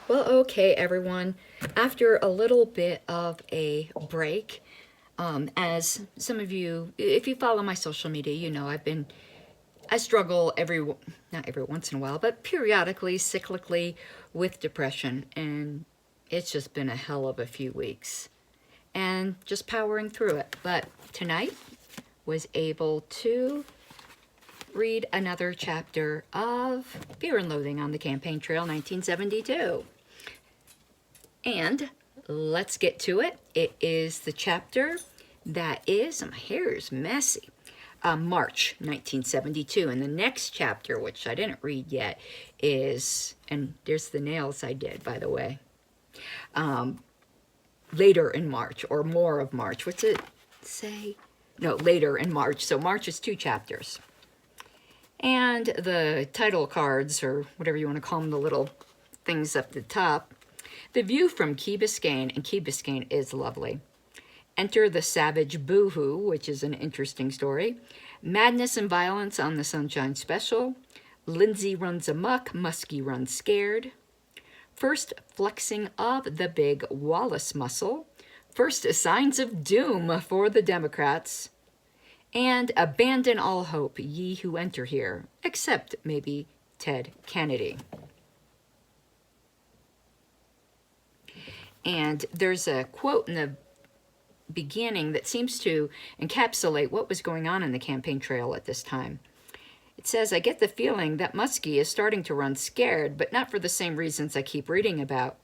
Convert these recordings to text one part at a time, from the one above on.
Well, okay, everyone. After a little bit of a break, as some of you, if you follow my social media, you know I struggle not every once in a while, but periodically, cyclically with depression, and it's just been a hell of a few weeks, and just powering through it. But tonight was able to read another chapter of Fear and Loathing on the Campaign Trail 1972. And let's get to it. It is the chapter that is, my hair is messy, March 1972. And the next chapter, which I didn't read yet, is, and there's the nails I did, by the way, later in March, or more of March. What's it say? No, later in March. So March is 2 chapters. And the title cards, or whatever you want to call them, the little things up the top. The view from Key Biscayne, and Key Biscayne is lovely. Enter the savage boohoo, which is an interesting story. Madness and violence on the Sunshine Special. Lindsay runs amok, Muskie runs scared. First flexing of the big Wallace muscle. First signs of doom for the Democrats. And abandon all hope, ye who enter here, except maybe Ted Kennedy. And there's a quote in the beginning that seems to encapsulate what was going on in the campaign trail at this time. It says, I get the feeling that Muskie is starting to run scared, but not for the same reasons I keep reading about.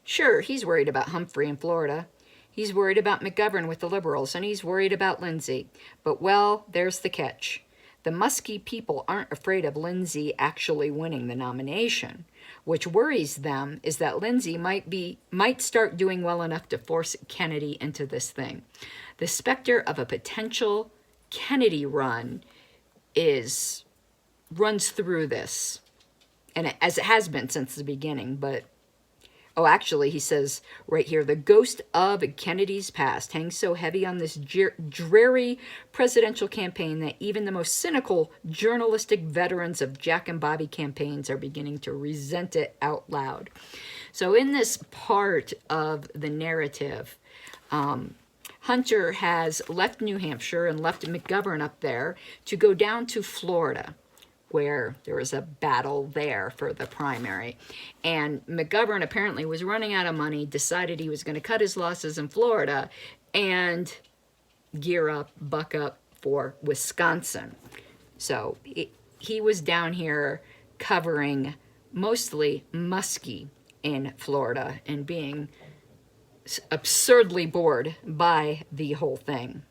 Sure, he's worried about Humphrey in Florida. He's worried about McGovern with the Liberals, and he's worried about Lindsay. But, well, there's the catch. The Muskie people aren't afraid of Lindsay actually winning the nomination. Which worries them is that Lindsay might start doing well enough to force Kennedy into this thing. The specter of a potential Kennedy run runs through this, and as it has been since the beginning. But actually, he says right here, the ghost of Kennedy's past hangs so heavy on this dreary presidential campaign that even the most cynical journalistic veterans of Jack and Bobby campaigns are beginning to resent it out loud. So in this part of the narrative, Hunter has left New Hampshire and left McGovern up there to go down to Florida, where there was a battle there for the primary. And McGovern apparently was running out of money, decided he was going to cut his losses in Florida and buck up for Wisconsin. So he was down here covering mostly Muskie in Florida and being absurdly bored by the whole thing.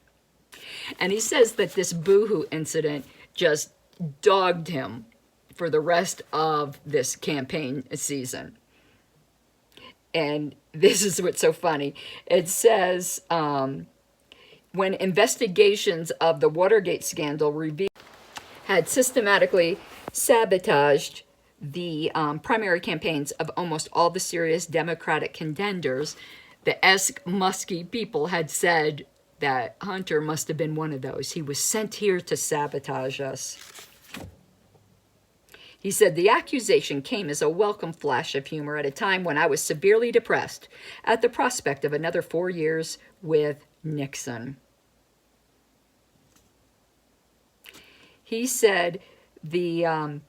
And he says that this boohoo incident just dogged him for the rest of this campaign season. And this is what's so funny. It says, when investigations of the Watergate scandal had systematically sabotaged the primary campaigns of almost all the serious Democratic contenders, the Muskie people had said that Hunter must have been one of those. He was sent here to sabotage us. He said, the accusation came as a welcome flash of humor at a time when I was severely depressed at the prospect of another 4 years with Nixon. He said the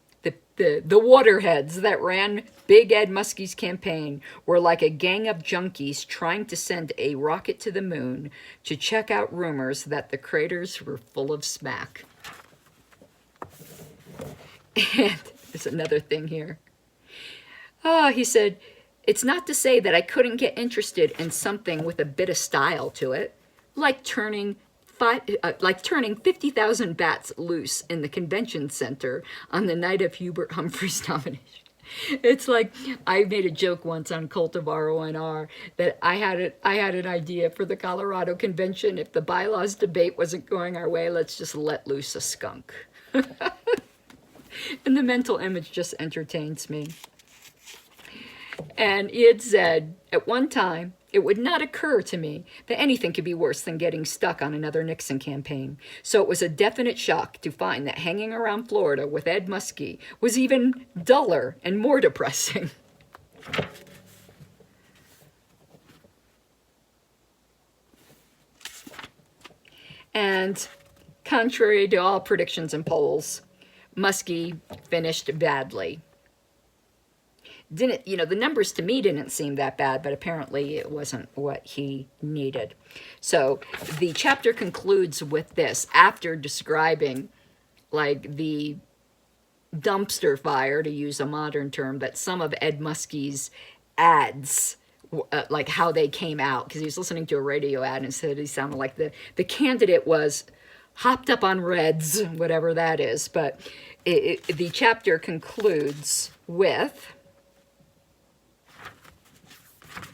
waterheads that ran Big Ed Muskie's campaign were like a gang of junkies trying to send a rocket to the moon to check out rumors that the craters were full of smack. And there's another thing here. He said, it's not to say that I couldn't get interested in something with a bit of style to it, like turning 50,000 bats loose in the convention center on the night of Hubert Humphrey's nomination. It's like, I made a joke once on Cultivar ONR that I had an idea for the Colorado convention. If the bylaws debate wasn't going our way, let's just let loose a skunk. And the mental image just entertains me. And he had said, at one time, it would not occur to me that anything could be worse than getting stuck on another Nixon campaign. So it was a definite shock to find that hanging around Florida with Ed Muskie was even duller and more depressing. And contrary to all predictions and polls, Muskie finished badly. Didn't, the numbers to me didn't seem that bad, but apparently it wasn't what he needed. So the chapter concludes with this, after describing like the dumpster fire, to use a modern term, that some of Ed Muskie's ads, like how they came out, because he was listening to a radio ad and said he sounded like the candidate was hopped up on Reds, whatever that is. But the chapter concludes with,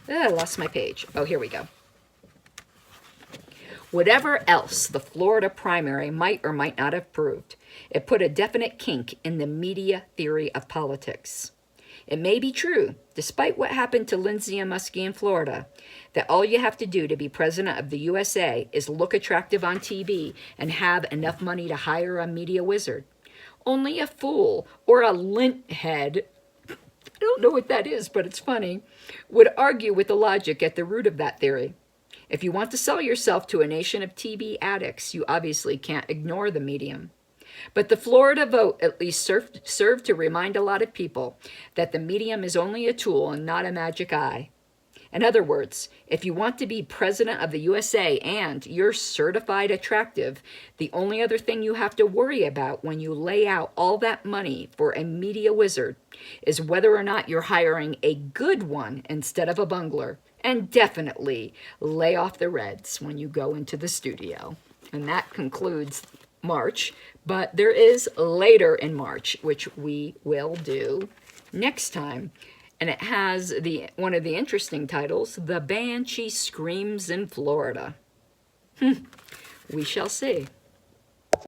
I lost my page. Oh, here we go. Whatever else the Florida primary might or might not have proved, it put a definite kink in the media theory of politics. It may be true, despite what happened to Lindsay and Muskie in Florida, that all you have to do to be president of the USA is look attractive on TV and have enough money to hire a media wizard. Only a fool or a lint head, I don't know what that is, but it's funny, would argue with the logic at the root of that theory. If you want to sell yourself to a nation of TV addicts, you obviously can't ignore the medium. But the Florida vote at least served to remind a lot of people that the medium is only a tool and not a magic eye. In other words, if you want to be president of the USA and you're certified attractive, the only other thing you have to worry about when you lay out all that money for a media wizard is whether or not you're hiring a good one instead of a bungler. And definitely lay off the Reds when you go into the studio. And that concludes March. But there is later in March, which we will do next time. And it has one of the interesting titles, The Banshee Screams in Florida. We shall see.